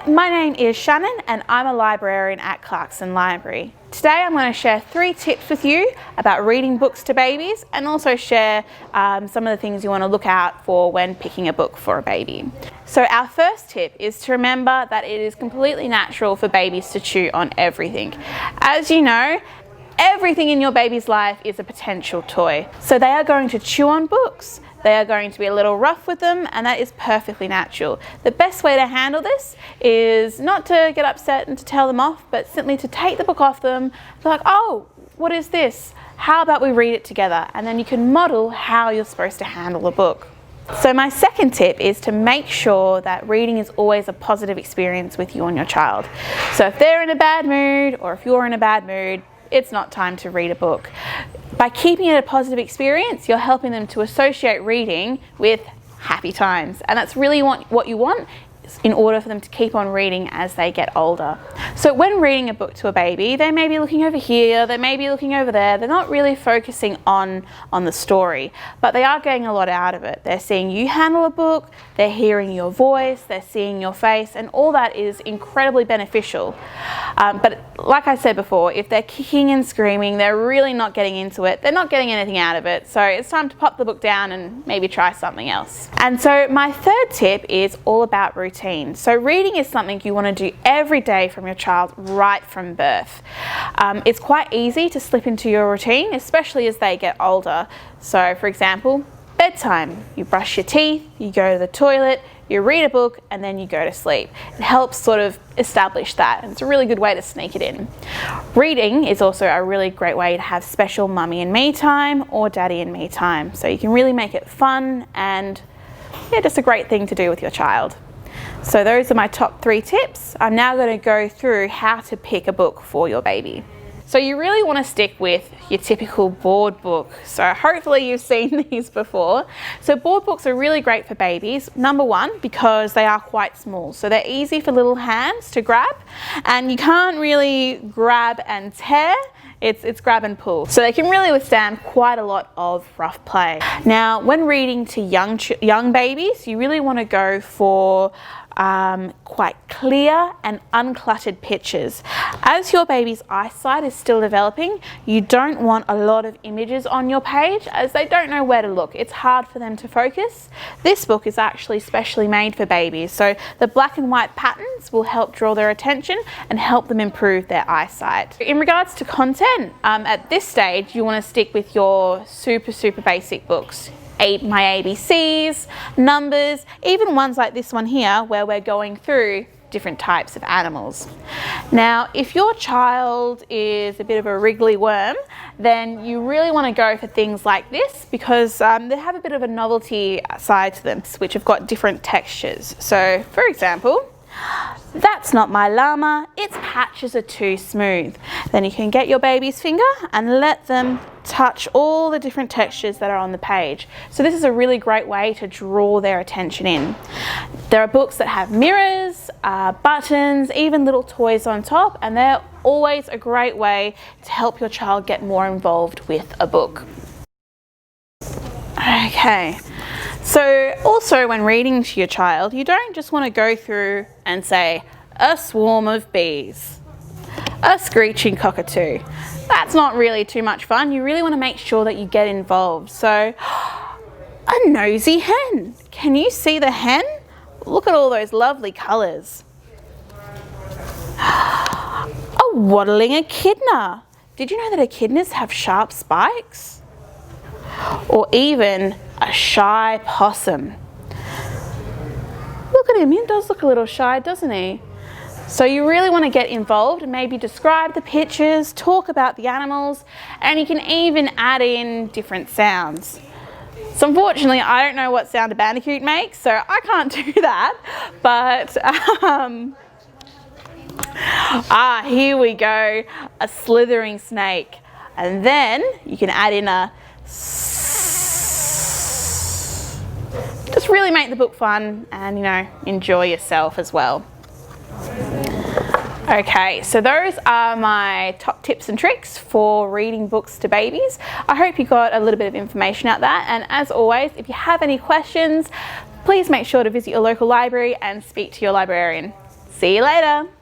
My name is Shannon and I'm a librarian at Clarkson Library. Today I'm going to share 3 tips with you about reading books to babies and also share some of the things you want to look out for when picking a book for a baby. So our first tip is to remember that it is completely natural for babies to chew on everything. As you know, everything in your baby's life is a potential toy. So they are going to chew on books. They are going to be a little rough with them, and that is perfectly natural. The best way to handle this is not to get upset and to tell them off, but simply to take the book off them. Be like, oh, what is this? How about we read it together? And then you can model how you're supposed to handle the book. So my second tip is to make sure that reading is always a positive experience with you and your child. So if they're in a bad mood, or if you're in a bad mood, it's not time to read a book. By keeping it a positive experience, you're helping them to associate reading with happy times. And that's really what you want in order for them to keep on reading as they get older. So when reading a book to a baby, they may be looking over here, they may be looking over there. They're not really focusing on the story, but they are getting a lot out of it. They're seeing you handle a book, they're hearing your voice, they're seeing your face, and all that is incredibly beneficial. But like I said before, if they're kicking and screaming, they're really not getting into it, they're not getting anything out of it. So it's time to pop the book down and maybe try something else. And so my third tip is all about routine. So reading is something you want to do every day from your child right from birth. It's quite easy to slip into your routine, especially as they get older. So for example, bedtime. You brush your teeth, you go to the toilet, you read a book, and then you go to sleep. It helps sort of establish that, and it's a really good way to sneak it in. Reading is also a really great way to have special mummy and me time or daddy and me time. So you can really make it fun and just a great thing to do with your child. So those are my top 3 tips. I'm now going to go through how to pick a book for your baby. So you really want to stick with your typical board book. So hopefully you've seen these before. So board books are really great for babies. Number 1, because they are quite small. So they're easy for little hands to grab, and you can't really grab and tear. It's grab and pull. So they can really withstand quite a lot of rough play. Now, when reading to young babies, you really want to go for quite clear and uncluttered pictures. As your baby's eyesight is still developing, you don't want a lot of images on your page as they don't know where to look. It's hard for them to focus. This book is actually specially made for babies, so the black and white patterns will help draw their attention and help them improve their eyesight. In regards to content, at this stage you want to stick with your super basic books. My ABCs, numbers, even ones like this one here where we're going through different types of animals. Now, if your child is a bit of a wriggly worm, then you really want to go for things like this because they have a bit of a novelty side to them, which have got different textures. So, for example, that's not my llama, its patches are too smooth. Then you can get your baby's finger and let them touch all the different textures that are on the page. So this is a really great way to draw their attention in. There are books that have mirrors, buttons, even little toys on top, and they're always a great way to help your child get more involved with a book. Okay. So also when reading to your child, you don't just want to go through and say, a swarm of bees, a screeching cockatoo. That's not really too much fun. You really want to make sure that you get involved. So, a nosy hen. Can you see the hen? Look at all those lovely colours. A waddling echidna. Did you know that echidnas have sharp spikes? Or even a shy possum. Look at him, he does look a little shy, doesn't he? So you really want to get involved and maybe describe the pictures, talk about the animals, and you can even add in different sounds. So unfortunately, I don't know what sound a bandicoot makes, so I can't do that, but here we go, a slithering snake. And then you can add in a just really make the book fun and, enjoy yourself as well. Okay, so those are my top tips and tricks for reading books to babies. I hope you got a little bit of information out there, and as always, if you have any questions, please make sure to visit your local library and speak to your librarian. See you later.